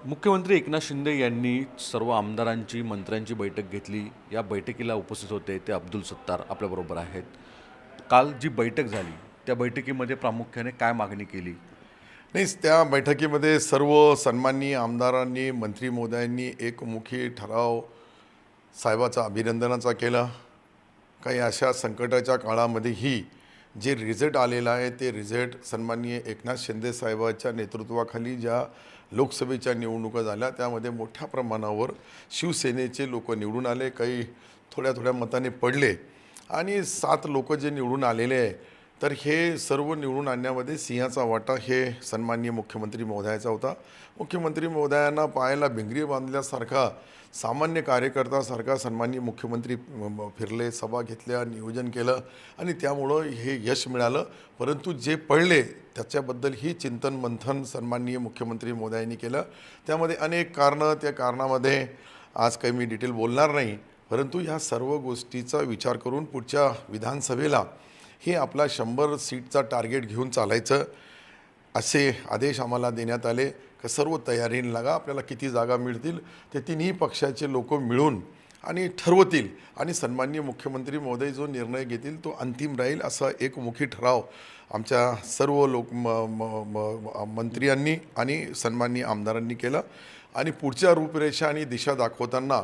मुख्यमंत्री एकनाथ शिंदे यांनी सर्व आमदारांची, मंत्र्यांची बैठक घेतली. या बैठकीला उपस्थित होते ते अब्दुल सत्तार आपल्याबरोबर आहेत. काल जी बैठक झाली, त्या बैठकीमध्ये प्रामुख्याने काय मागणी केली? नाही, त्या बैठकीमध्ये सर्व सन्माननीय आमदारांनी, मंत्री महोदयांनी एकमुखी ठराव साहेबाचा अभिनंदनाचा केला. काही अशा संकटाच्या काळामध्येही जे रिझल्ट आलेला आहे ते रिझल्ट सन्माननीय एकनाथ शिंदे साहेबांच्या नेतृत्वाखाली ज्या लोकसभेच्या निवडणुका झाल्या त्यामध्ये मोठ्या प्रमाणावर शिवसेनेचे लोक निवडून आले. काही थोड्या थोड्या मताने पडले आणि 7 लोक जे निवडून आलेले आहे, तर हे सर्व निवडून आणण्यामध्ये सिंहाचा वाटा हे सन्माननीय मुख्यमंत्री महोदयाचा होता. मुख्यमंत्री महोदयांना पायाला भिंगरी बांधल्यासारखा, सामान्य कार्यकर्त्यासारखा सन्माननीय मुख्यमंत्री फिरले, सभा घेतल्या, नियोजन केलं आणि त्यामुळं हे यश मिळालं. परंतु जे पडले त्याच्याबद्दल ही चिंतन मंथन सन्माननीय मुख्यमंत्री महोदयांनी केलं. त्यामध्ये अनेक कारणं, त्या कारणामध्ये आज काही मी डिटेल बोलणार नाही, परंतु ह्या सर्व गोष्टीचा विचार करून पुढच्या विधानसभेला हे आपला 100 सीटचा टार्गेट घेऊन चालायचं असे आदेश आम्हाला देण्यात आले. की सर्व तयारीने लागा, आपल्याला किती जागा मिळतील ते तिन्ही पक्षाचे लोक मिळून आणि ठरवतील आणि सन्माननीय मुख्यमंत्री महोदय जो निर्णय घेतील तो अंतिम राहील असा एकमुखी ठराव आमच्या सर्व मंत्र्यांनी आणि सन्माननीय आमदारांनी केला. आणि पुढच्या रूपरेषा आणि दिशा दाखवताना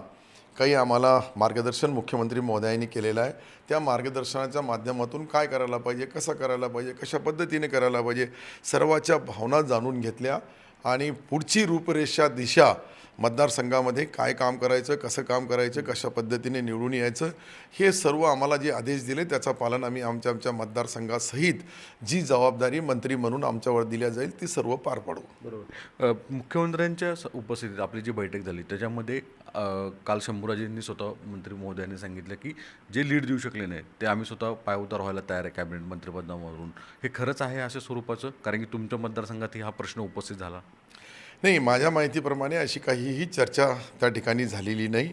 काही आम्हाला मार्गदर्शन मुख्यमंत्री महोदयांनी केलेलं आहे. त्या मार्गदर्शनाच्या माध्यमातून काय करायला पाहिजे, कसं करायला पाहिजे, कशा पद्धतीने करायला पाहिजे, सर्वाच्या भावना जाणून घेतल्या आणि पुढची रूपरेषा दिशा मतदारसंघामध्ये काय काम करायचं, कसं काम करायचं, कशा पद्धतीने निवडून यायचं, हे सर्व आम्हाला जे आदेश दिले त्याचं पालन आम्ही आमच्या मतदारसंघासहित जी जबाबदारी मंत्री म्हणून आमच्यावर दिल्या जाईल ती सर्व पार पाडू. बरोबर. मुख्यमंत्र्यांच्या उपस्थितीत आपली जी बैठक झाली त्याच्यामध्ये काल शंभूराजेंनी स्वतः मंत्री महोदयांनी सांगितलं की जे लीड देऊ शकले नाही ते आम्ही स्वतः पायउतार व्हायला तयार आहे कॅबिनेट मंत्रिपदावरून. हे खरंच आहे अशा स्वरूपाचं? कारण की तुमच्या मतदारसंघातही हा प्रश्न उपस्थित झाला. नाही, माझ्या माहितीप्रमाणे अशी काहीही चर्चा त्या ठिकाणी झालेली नाही.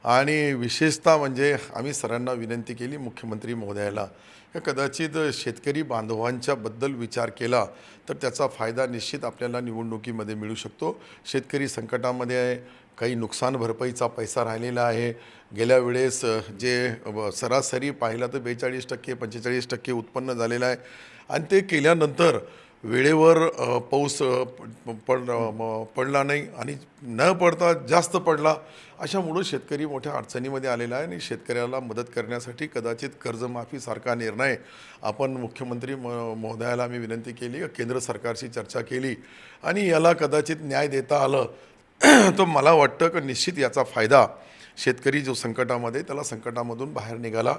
आणि विशेषतः म्हणजे आम्ही सरांना विनंती केली मुख्यमंत्री महोदयाला की कदाचित शेतकरी बांधवांच्याबद्दल विचार केला तर त्याचा फायदा निश्चित आपल्याला निवडणुकीमध्ये मिळू शकतो. शेतकरी संकटामध्ये आहे, काही नुकसान भरपाईचा पैसा राहिलेला आहे. गेल्या वेळेस जे सरासरी पाहिला तर 42% 45% उत्पन्न झालेलं आहे आणि ते केल्यानंतर वेळेवर पाऊस पडला नाही आणि न पडता जास्त पडला. अशामुळं शेतकरी मोठ्या अडचणीमध्ये आलेला आहे आणि शेतकऱ्याला मदत करण्यासाठी कदाचित कर्जमाफीसारखा निर्णय आपण मुख्यमंत्री महोदयाला आम्ही विनंती केली, केंद्र सरकारशी चर्चा केली आणि याला कदाचित न्याय देता आलं तर मला वाटतं की निश्चित याचा फायदा शेतकरी जो संकटामध्ये त्याला संकटामधून बाहेर निघाला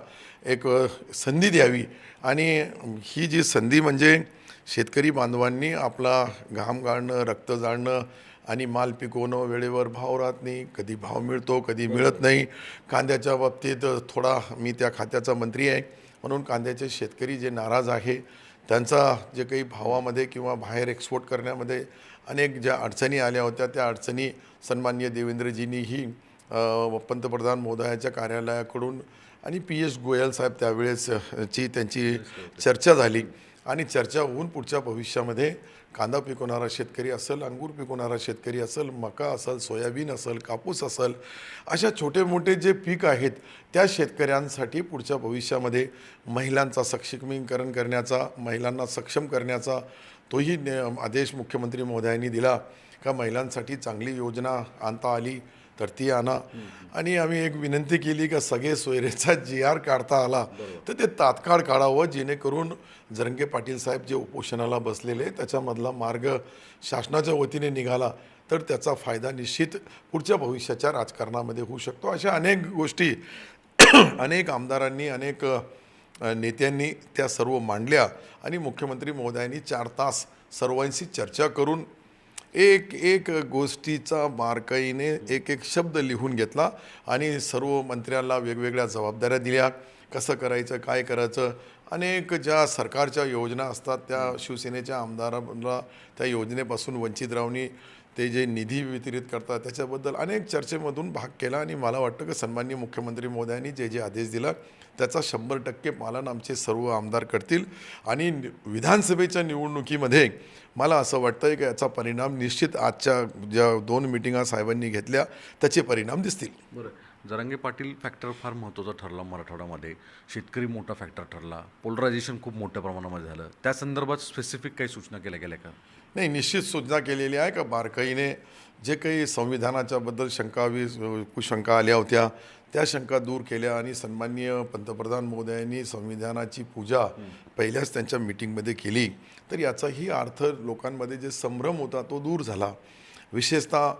एक संधी द्यावी. आणि ही जी संधी म्हणजे शेतकरी बांधवांनी आपला घाम गाळणं, रक्त जाळणं आणि माल पिकवणं, वेळेवर भाव राहत नाही, कधी भाव मिळतो कधी मिळत नाही. कांद्याच्या बाबतीत थोडा मी त्या खात्याचा मंत्री आहे म्हणून कांद्याचे शेतकरी जे नाराज आहे त्यांचा जे काही भावामध्ये किंवा बाहेर एक्सपोर्ट करण्यामध्ये अनेक ज्या अडचणी आल्या होत्या त्या अडचणी सन्माननीय देवेंद्रजींनीही पंतप्रधान महोदयाच्या कार्यालयाकडून आणि पीयूष गोयल साहेब त्यावेळेस त्यांची चर्चा झाली आणि चर्चा होऊन पुढच्या भविष्यामध्ये कांदा पिकवणारा शेतकरी असेल, अंगूर पिकवणारा शेतकरी असेल, मका असेल, सोयाबीन असेल, कापूस असेल, अशा छोटे मोठे जे पीक आहेत त्या शेतकऱ्यांसाठी पुढच्या भविष्यामध्ये महिलांचा सक्षमीकरण करण्याचा, महिलांना सक्षम करण्याचा तोही आदेश मुख्यमंत्री महोदयांनी दिला का महिलांसाठी चांगली योजना आणता आली तर ती आणा. आणि आम्ही एक विनंती केली का सगळे सोयरेचा GR काढता आला तर ते तात्काळ काढावं जेणेकरून जरंगे पाटील साहेब जे उपोषणाला बसलेले त्याच्यामधला मार्ग शासनाच्या वतीने निघाला तर त्याचा फायदा निश्चित पुढच्या भविष्याच्या राजकारणामध्ये होऊ शकतो. अशा अनेक गोष्टी अनेक आमदारांनी, अनेक नेत्यांनी त्या सर्व मांडल्या आणि मुख्यमंत्री महोदयांनी 4 तास सर्वांशी चर्चा करून एक एक गोष्टीचा बारकाईने एक एक शब्द लिहून घेतला आणि सर्व मंत्र्यांना वेगवेगळ्या जबाबदाऱ्या दिल्या, कसं करायचं, काय करायचं. अनेक ज्या सरकारच्या योजना असतात त्या शिवसेनेच्या आमदारांना त्या योजनेपासून वंचित राहून ते जे निधी वितरित करतात त्याच्याबद्दल अनेक चर्चेमधून भाग केला आणि मला वाटतं की सन्माननीय मुख्यमंत्री महोदयांनी जे जे आदेश दिला त्याचा 100% पालन आमचे सर्व आमदार करतील आणि विधानसभेच्या निवडणुकीमध्ये मला असं वाटतं की याचा परिणाम निश्चित आजच्या ज्या 2 मिटिंगा साहेबांनी घेतल्या त्याचे परिणाम दिसतील. बरं, जरांगे पाटील फॅक्टर फार महत्त्वाचा ठरला मराठवाड्यामध्ये, शेतकरी मोठा फॅक्टर ठरला, पोलरायझेशन खूप मोठ्या प्रमाणामध्ये झालं, त्या संदर्भात स्पेसिफिक काही सूचना केल्या गेल्या का? नाही, निश्चित सूचना केलेली आहे का बारकाईने जे काही संविधानाच्याबद्दल कुशंका आल्या होत्या त्या शंका दूर केल्या आणि सन्माननीय पंतप्रधान महोदयांनी संविधानाची पूजा पहिल्याच त्यांच्या मिटिंगमध्ये केली. तर याचाही अर्थ लोकांमध्ये जे संभ्रम होता तो दूर झाला. विशेषतः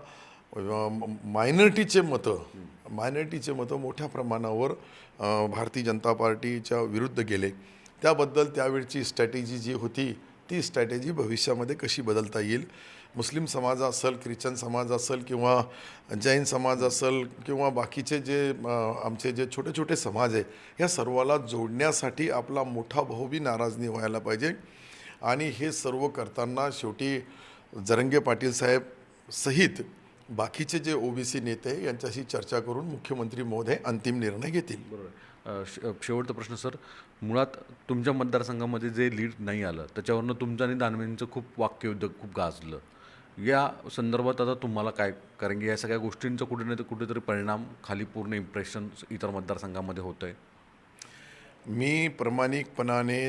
मायनॉरिटीचे मतं मोठ्या प्रमाणावर भारतीय जनता पार्टीच्या विरुद्ध गेले. त्याबद्दल त्यावेळची स्ट्रॅटेजी जी होती ती स्ट्रॅटेजी भविष्यामध्ये कशी बदलता येईल, मुस्लिम समाज असेल, ख्रिश्चन समाज असेल किंवा जैन समाज असेल किंवा बाकीचे जे आमचे जे छोटे छोटे समाज आहे ह्या सर्वाला जोडण्यासाठी आपला मोठा भाऊ बी नाराज नाही व्हायला पाहिजे. आणि हे सर्व करताना शेवटी जरांगे पाटील साहेब सहित बाकीचे जे ओबीसी नेते आहे यांच्याशी चर्चा करून मुख्यमंत्री महोदय अंतिम निर्णय घेतील. बरोबर. शेवटचा प्रश्न सर, मुळात तुमच्या मतदारसंघामध्ये जे लीड नाही आलं त्याच्यावरनं तुमचं आणि दानवेंचं खूप वाक्ययुद्ध खूप गाजलं. या संदर्भात आता तुम्हाला काय, कारण की या सगळ्या गोष्टींचा कुठे ना कुठेतरी परिणाम खाली पूर्ण इम्प्रेशन इतर मतदारसंघामध्ये होतं आहे. मी प्रामाणिकपणाने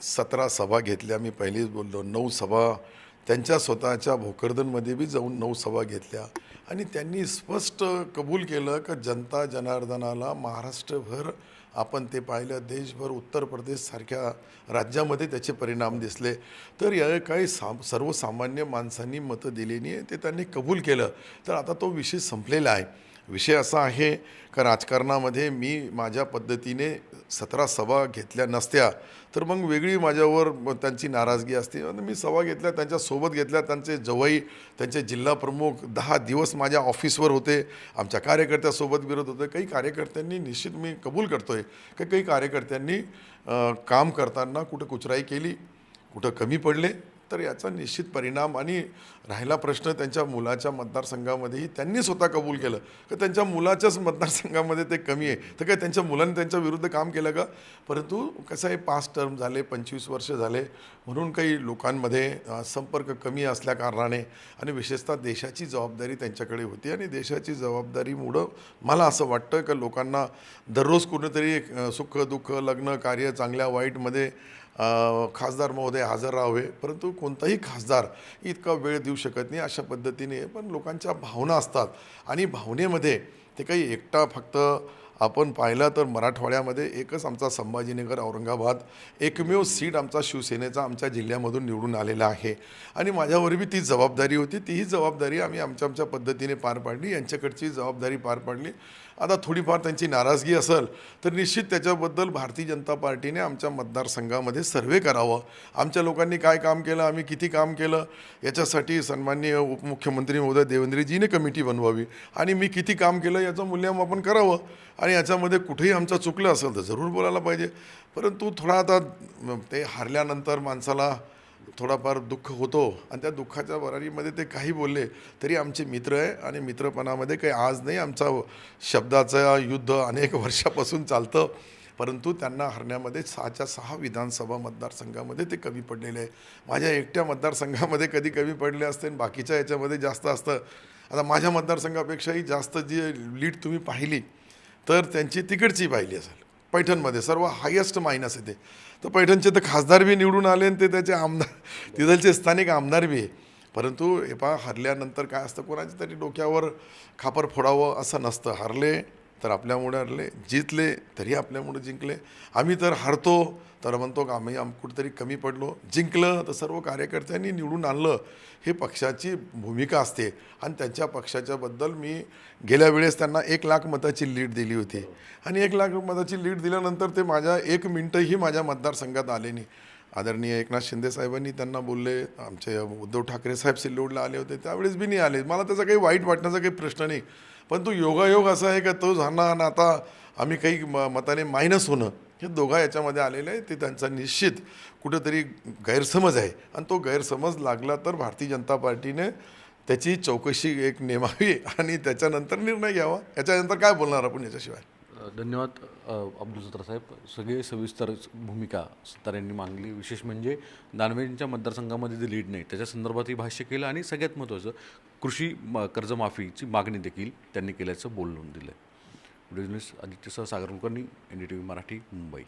17 सभा घेतल्या. मी पहिलेच बोललो 9 सभा त्यांच्या स्वतःच्या भोकरदनमध्ये बी जाऊन 9 सभा घेतल्या आणि त्यांनी स्पष्ट कबूल केलं की जनता जनार्दनाला महाराष्ट्रभर आपण ते पाहिलं, देशभर उत्तर प्रदेशसारख्या राज्यामध्ये त्याचे परिणाम दिसले. तर या काही सर्वसामान्य माणसांनी मतं दिली नाही ते त्यांनी कबूल केलं. तर आता तो विषय संपलेला आहे. विषय असा आहे का राजकारणामध्ये मी माझ्या पद्धतीने 17 सभा घेतल्या नसत्या तर मग वेगळी माझ्यावर त्यांची नाराजगी असते. आणि मी सभा घेतल्या, त्यांच्यासोबत घेतल्या, त्यांचे जवई त्यांचे जिल्हा प्रमुख 10 दिवस माझ्या ऑफिसवर होते, आमच्या कार्यकर्त्यासोबत विरोध होते. काही कार्यकर्त्यांनी निश्चित मी कबूल करतो आहे की काही कार्यकर्त्यांनी काम करताना कुठं कुचराई केली, कुठं कमी पडले. तर याचा निश्चित परिणाम आणि राहिला प्रश्न त्यांच्या मुलाच्या मतदारसंघामध्येही त्यांनी स्वतः कबूल केलं की त्यांच्या मुलाच्याच मतदारसंघामध्ये ते कमी आहे. तर काय त्यांच्या मुलांनी त्यांच्या विरुद्ध काम केलं का? परंतु कसं आहे, 5 टर्म झाले, 25 वर्ष झाले म्हणून काही लोकांमध्ये संपर्क कमी असल्या कारणाने आणि विशेषतः देशाची जबाबदारी त्यांच्याकडे होती आणि देशाची जबाबदारीमुळं मला असं वाटतं की लोकांना दररोज कुठेतरी सुख दुःख लग्न कार्य चांगल्या वाईटमध्ये खासदार महोदय हजर राहावे. परंतु कोणताही खासदार इतका वेळ देऊ शकत नाही अशा पद्धतीने. पण लोकांच्या भावना असतात आणि भावनेमध्ये ते काही एकटा फक्त आपण पाहिलं तर मराठवाड्यामध्ये एकच आमचा संभाजीनगर औरंगाबाद एकमेव सीट आमचा शिवसेनेचा आमच्या जिल्ह्यामधून निवडून आलेला आहे आणि माझ्यावर बी ती जबाबदारी होती. तीही जबाबदारी आम्ही आमच्या पद्धतीने पार पाडली, यांच्याकडची जबाबदारी पार पाडली. आता थोडीफार त्यांची नाराजगी असेल तर निश्चित त्याच्याबद्दल भारतीय जनता पार्टीने आमच्या मतदारसंघामध्ये सर्वे करावं. आमच्या लोकांनी काय काम केलं, आम्ही किती काम केलं याच्यासाठी सन्माननीय उपमुख्यमंत्री महोदय देवेंद्रजीने कमिटी बनवावी आणि मी किती काम केलं याचं मूल्यमापन करावं आणि याच्यामध्ये कुठेही आमचं चुकलं असेल तर जरूर बोलायला पाहिजे. परंतु थोडा आता ते हारल्यानंतर माणसाला थोडाफार दुःख होतो आणि त्या दुःखाच्या भरारीमध्ये ते काही बोलले तरी आमचे मित्र आहे आणि मित्रपणामध्ये काही आज नाही, आमचा शब्दाचं युद्ध अनेक वर्षापासून चालतं. परंतु त्यांना हरण्यामध्ये 6च्या 6 विधानसभा मतदारसंघामध्ये ते कमी पडलेले आहे. माझ्या एकट्या मतदारसंघामध्ये कधी कमी पडले असते आणि बाकीच्या याच्यामध्ये जास्त असतं. आता माझ्या मतदारसंघापेक्षाही जास्त जी लीड तुम्ही पाहिली तर त्यांची तिकडची पाहिली असेल. पैठणमध्ये सर्व हायेस्ट मायनस येते. तर पैठणचे तर खासदार बी निवडून आले आणि ते त्याचे आमदार तिथलचे स्थानिक आमदार बी आहे. परंतु हे पहा, हरल्यानंतर काय असतं, कोणाच्या तरी डोक्यावर खापर फोडावं असं नसतं. हरले तर आपल्यामुळे हरले, जिंकले तरी आपल्यामुळे जिंकले. आम्ही तर हरतो तर म्हणतो का आम्ही कुठेतरी कमी पडलो, जिंकलं तर सर्व कार्यकर्त्यांनी निवडून आणलं. हे पक्षाची भूमिका असते आणि त्यांच्या पक्षाच्याबद्दल मी गेल्या वेळेस त्यांना 1 लाख मताची लीड दिली होती आणि 1 लाख मताची लीड दिल्यानंतर ते माझ्या 1 मिनिटही माझ्या मतदारसंघात आले नाही. आदरणीय एकनाथ शिंदे साहेबांनी त्यांना बोलले, आमचे उद्धव ठाकरे साहेब सिल्लोडला आले होते त्यावेळेस बी नाही आले. मला त्याचा काही वाईट वाटण्याचा काही प्रश्न नाही. पण तो योगायोग असा आहे का तो झाला आणि आता आम्ही काही मताने मायनस होणं हे दोघा याच्यामध्ये आलेलं आहे. ते त्यांचा निश्चित कुठंतरी गैरसमज आहे आणि तो गैरसमज लागला तर भारतीय जनता पार्टीने त्याची चौकशी एक नेमावी आणि त्याच्यानंतर निर्णय घ्यावा. याच्यानंतर काय बोलणार आपण याच्याशिवाय. धन्यवाद अब्दुल सत्तार साहेब. सगळे सविस्तर भूमिका सत्तार यांनी मांडली. विशेष म्हणजे दानवेंच्या मतदारसंघामध्ये जे लीड नाही त्याच्या संदर्भातही भाष्य केलं आणि सगळ्यात महत्त्वाचं कृषी कर्जमाफीची मागणी देखील त्यांनी केल्याचं बोलून दिलं. व्हिडिओ जर्नलिस्ट आदित्यसह सागर कुलकर्णी, NDTV मराठी, मुंबई.